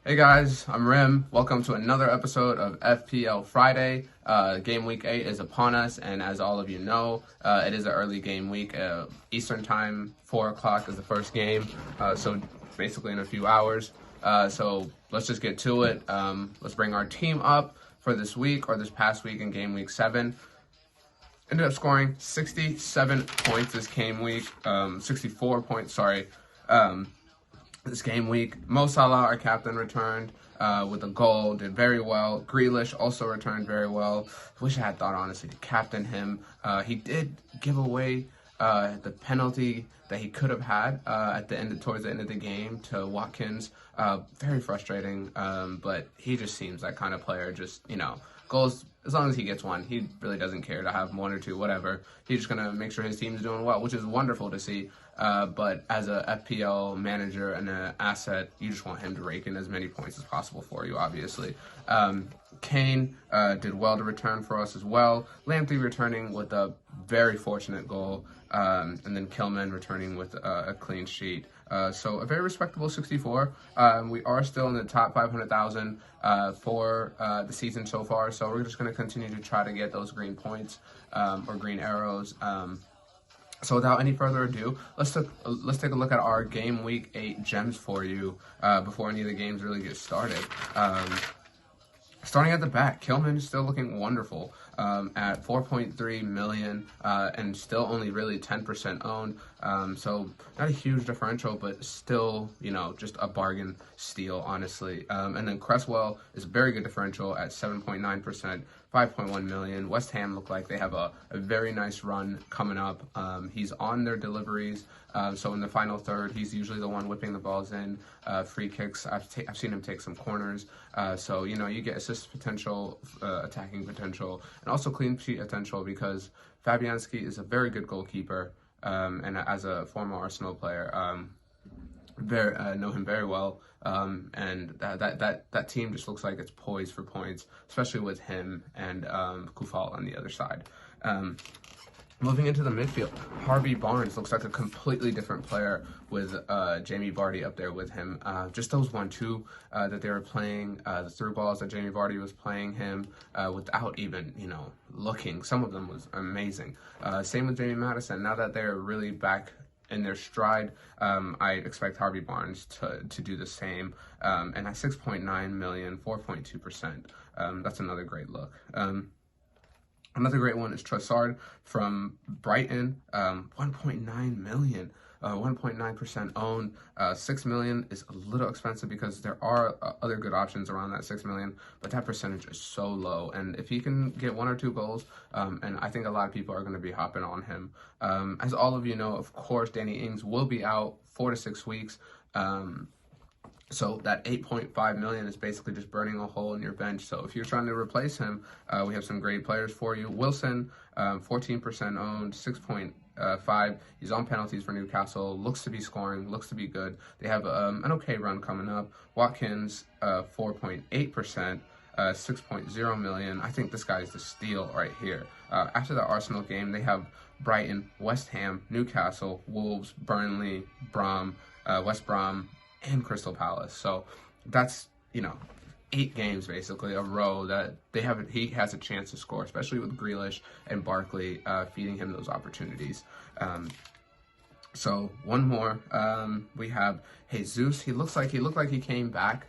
Hey guys, I'm Rim. Welcome to another episode of FPL Friday. Game Week 8 is upon us, and as all of you know, it is an early game week. Eastern Time, 4 o'clock is the first game, so basically in a few hours. So let's just get to it. Let's bring our team up for this week, or this past week in Game Week 7. Ended up scoring 67 points this game week, 64 points, sorry. This game week, Mo Salah, our captain, returned with a goal, did very well. Grealish also returned very well. Wish I had thought, honestly, to captain him. He did give away the penalty that he could have had towards the end of the game to Watkins. Very frustrating, but he just seems that kind of player. Just, goals, as long as he gets one, he really doesn't care to have one or two, whatever. He's just going to make sure his team's doing well, which is wonderful to see. But as a FPL manager and an asset, you just want him to rake in as many points as possible for you, obviously. Kane did well to return for us as well. Lamptey returning with a very fortunate goal, and then Kilman returning with a clean sheet. So a very respectable 64. We are still in the top 500,000 for the season so far, so we're just going to continue to try to get those green points or green arrows. So without any further ado, let's take a look at our Game Week 8 gems for you before any of the games really get started. Starting at the back, Kilman is still looking wonderful at 4.3 million and still only really 10% owned. So not a huge differential, but still, just a bargain steal, honestly. And then Cresswell is a very good differential at 7.9%. 5.1 million. West Ham look like they have a very nice run coming up. He's on their deliveries, so in the final third, he's usually the one whipping the balls in. Free kicks, I've seen him take some corners. So you get assist potential, attacking potential, and also clean sheet potential because Fabianski is a very good goalkeeper, and as a former Arsenal player, know him very well. And that team just looks like it's poised for points, especially with him and Kufal on the other side. Moving into the midfield, Harvey Barnes looks like a completely different player with Jamie Vardy up there with him. Just those 1-2 that they were playing, the through balls that Jamie Vardy was playing him without even, looking. Some of them was amazing. Same with Jamie Madison. Now that they're really back in their stride, I expect Harvey Barnes to do the same. And at 6.9 million, 4.2%, that's another great look. Another great one is Trossard from Brighton, 1.9 million. 1.9% owned. 6 million is a little expensive because there are other good options around that 6 million, but that percentage is so low. And if he can get 1 or 2 goals, and I think a lot of people are going to be hopping on him. As all of you know, of course, Danny Ings will be out 4 to 6 weeks. So that 8.5 million is basically just burning a hole in your bench. So if you're trying to replace him, we have some great players for you. Wilson, 14% owned, 6.5. He's on penalties for Newcastle. Looks to be scoring. Looks to be good. They have an okay run coming up. Watkins, 4.8%. 6.0 million. I think this guy is the steal right here. After the Arsenal game, they have Brighton, West Ham, Newcastle, Wolves, Burnley, West Brom, and Crystal Palace. So that's 8 games basically a row that he has a chance to score, especially with Grealish and Barkley feeding him those opportunities. So one more, we have Jesus. He looked like he came back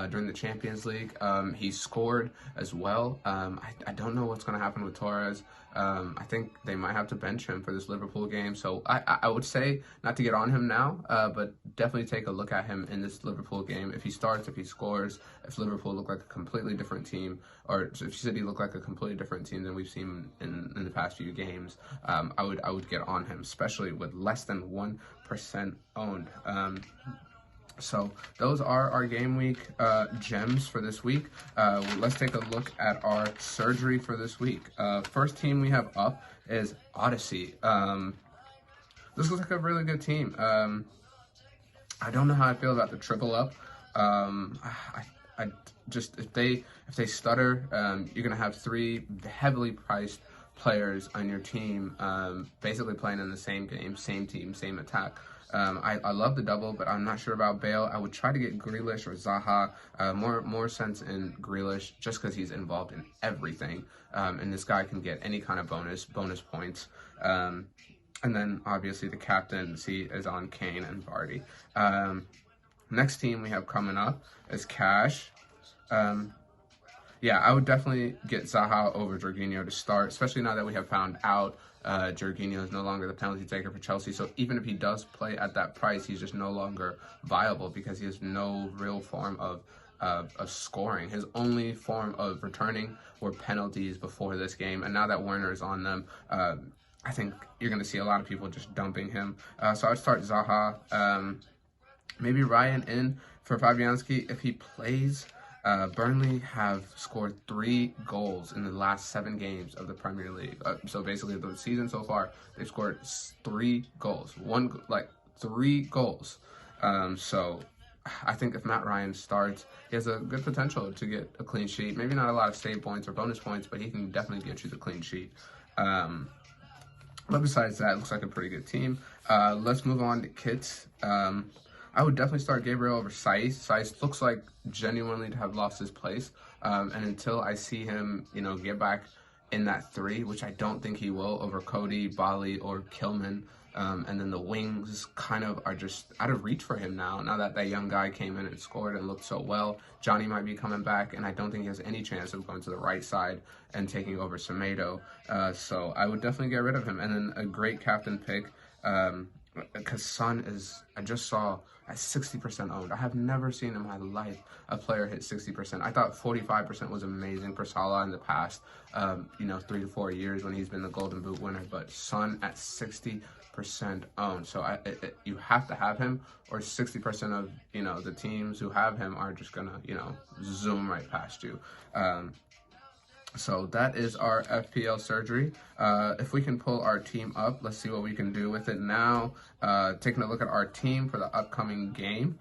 during the Champions League. He scored as well. I don't know what's going to happen with Torres. I think they might have to bench him for this Liverpool game. So I would say not to get on him now, but definitely take a look at him in this Liverpool game. If he starts, if he scores, if Liverpool look like a completely different team, or if City look like a completely different team than we've seen in the past few games, I would get on him, especially with less than 1% owned. So those are our game week gems for this week. Let's take a look at our surgery for this week. First team we have up is Odyssey. This looks like a really good team. I don't know how I feel about the triple up. I just if they stutter, you're gonna have 3 heavily priced players on your team, basically playing in the same game, same team, same attack. I love the double, but I'm not sure about Bale. I would try to get Grealish or Zaha. More sense in Grealish just because he's involved in everything, and this guy can get any kind of bonus points. And then obviously the captaincy is on Kane and Vardy. Next team we have coming up is Cash. Yeah, I would definitely get Zaha over Jorginho to start, especially now that we have found out Jorginho is no longer the penalty taker for Chelsea. So even if he does play at that price, he's just no longer viable because he has no real form of scoring. His only form of returning were penalties before this game, and now that Werner is on them, I think you're going to see a lot of people just dumping him. So I'd start Zaha. Maybe Ryan in for Fabianski if he plays. Burnley have scored 3 goals in the last 7 games of the Premier League. So basically, the season so far, they've scored 3 goals. 3 goals. So I think if Matt Ryan starts, he has a good potential to get a clean sheet. Maybe not a lot of save points or bonus points, but he can definitely get you the clean sheet. But besides that, it looks like a pretty good team. Let's move on to kits. I would definitely start Gabriel over Saiss. Saiss looks like genuinely to have lost his place. And until I see him, get back in that 3, which I don't think he will, over Cody, Bali, or Kilman. And then the wings kind of are just out of reach for him now that that young guy came in and scored and looked so well. Johnny might be coming back, and I don't think he has any chance of going to the right side and taking over Semedo. So I would definitely get rid of him. And then a great captain pick, because Son is, I just saw, at 60% owned. I have never seen in my life a player hit 60%. I thought 45% was amazing for Salah in the past, 3 to 4 years when he's been the Golden Boot winner, but Son at 60% owned. So you have to have him, or 60% of, the teams who have him are just gonna, zoom right past you. So that is our FPL surgery. If we can pull our team up, let's see what we can do with it now. Taking a look at our team for the upcoming game.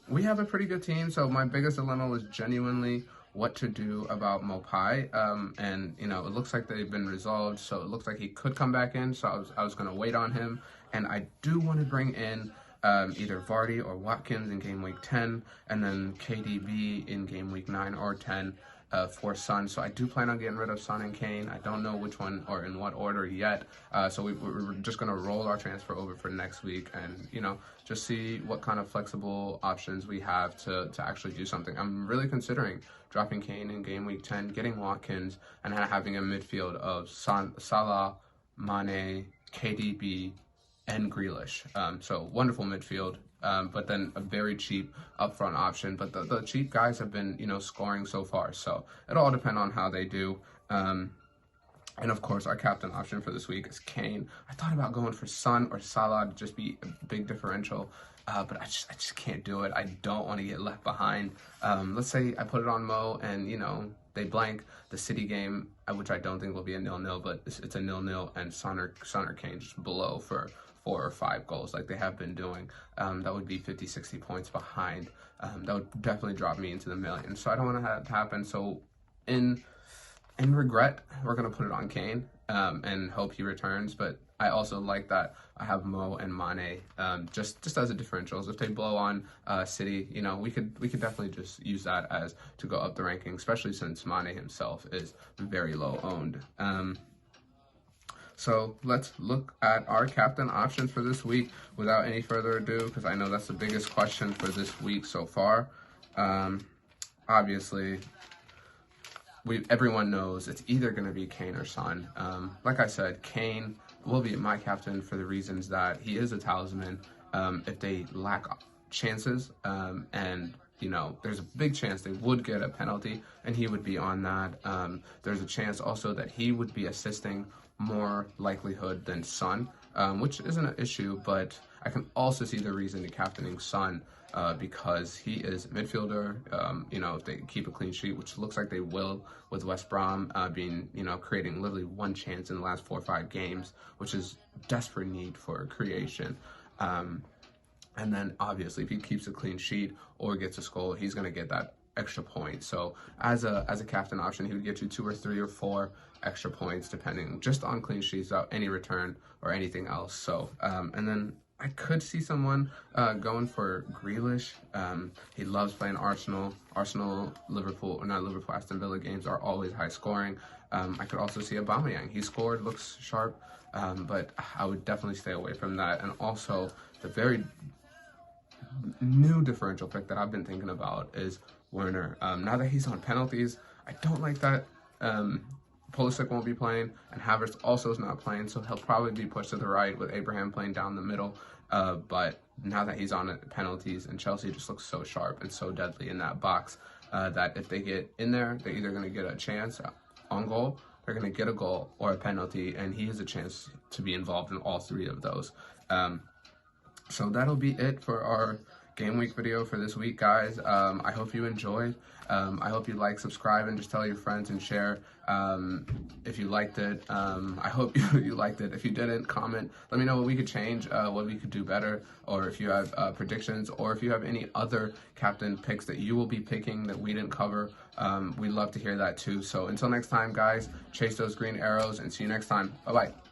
We have a pretty good team, so my biggest dilemma was genuinely what to do about Mopai. And, it looks like they've been resolved, so it looks like he could come back in, so I was going to wait on him. And I do want to bring in either Vardy or Watkins in game week 10, and then KDB in game week 9 or 10. For Son. So I do plan on getting rid of Son and Kane. I don't know which one or in what order yet. So we're just going to roll our transfer over for next week and, just see what kind of flexible options we have to actually do something. I'm really considering dropping Kane in game week 10, getting Watkins, and having a midfield of Salah, Mane, KDB, and Grealish. So wonderful midfield. But then a very cheap upfront option. But the cheap guys have been, scoring so far. So it'll all depend on how they do. And of course, our captain option for this week is Kane. I thought about going for Son or Salah to just be a big differential. But I just can't do it. I don't want to get left behind. Let's say I put it on Mo and, they blank the City game, which I don't think will be a 0-0, but it's a 0-0, and Son or Kane just below for 4 or 5 goals like they have been doing. That would be 50, 60 points behind. That would definitely drop me into the millions. So I don't want that to happen. So in regret, we're going to put it on Kane and hope he returns. But I also like that I have Mo and Mane just as a differentials. If they blow on City, we could definitely just use that as to go up the ranking, especially since Mane himself is very low owned. So let's look at our captain options for this week without any further ado, because I know that's the biggest question for this week so far. Obviously, everyone knows it's either going to be Kane or Son. Like I said, Kane will be my captain for the reasons that he is a talisman. If they lack chances, and there's a big chance they would get a penalty, and he would be on that. There's a chance also that he would be assisting more likelihood than Son, which isn't an issue, but I can also see the reason to captaining Son because he is a midfielder. If they keep a clean sheet, which looks like they will with West Brom creating literally 1 chance in the last 4 or 5 games, which is desperate need for creation. And then obviously if he keeps a clean sheet or gets a goal, he's going to get that extra point. So as a captain option, he would get you 2 or 3 or 4 extra points depending just on clean sheets without any return or anything else. So and then I could see someone going for Grealish. He loves playing Arsenal. Arsenal, Liverpool, or not Liverpool, Aston Villa games are always high scoring. I could also see Aubameyang. He scored, looks sharp, but I would definitely stay away from that. And also, the very new differential pick that I've been thinking about is Werner. Now that he's on penalties, I don't like that. Pulisic won't be playing, and Havertz also is not playing, so he'll probably be pushed to the right with Abraham playing down the middle. But now that he's on penalties, and Chelsea just looks so sharp and so deadly in that box, that if they get in there, they're either going to get a chance on goal, they're going to get a goal or a penalty, and he has a chance to be involved in all three of those. So that'll be it for our game week video for this week, guys. I hope you enjoyed. I hope you like, subscribe, and just tell your friends and share if you liked it. I hope you liked it. If you didn't, comment. Let me know what we could change, what we could do better, or if you have predictions, or if you have any other captain picks that you will be picking that we didn't cover. We'd love to hear that too. So until next time, guys, chase those green arrows, and see you next time. Bye-bye.